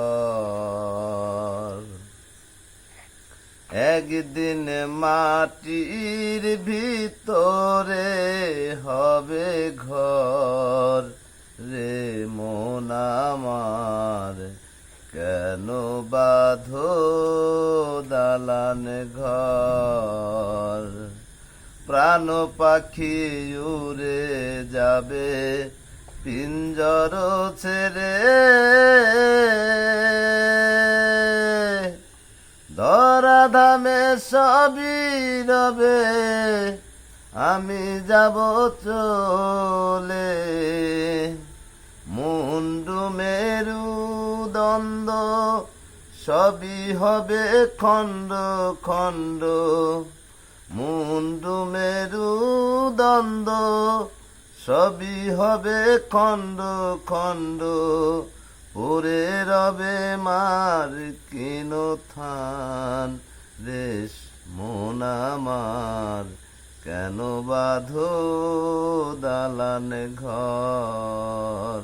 ঘর। একদিন মাটির ভিতরে হবে ঘর রে মন আমার, কেন বাঁধো দালান ঘর। প্রাণ পাখি উড়ে যাবে পিঞ্জর ছেড়ে, ধরাধামে সবই রবে আমি যাব চলে। মুন্ডু মেরু দ্বন্দ্ব সবই হবে খণ্ড খণ্ড, মুন্ডু মেরু দ্বন্দ্ব সবই হবে খণ্ড খণ্ড। পরে রবে মার কিন থান রেশ মন আমার, কেন বাঁধো দালান ঘর।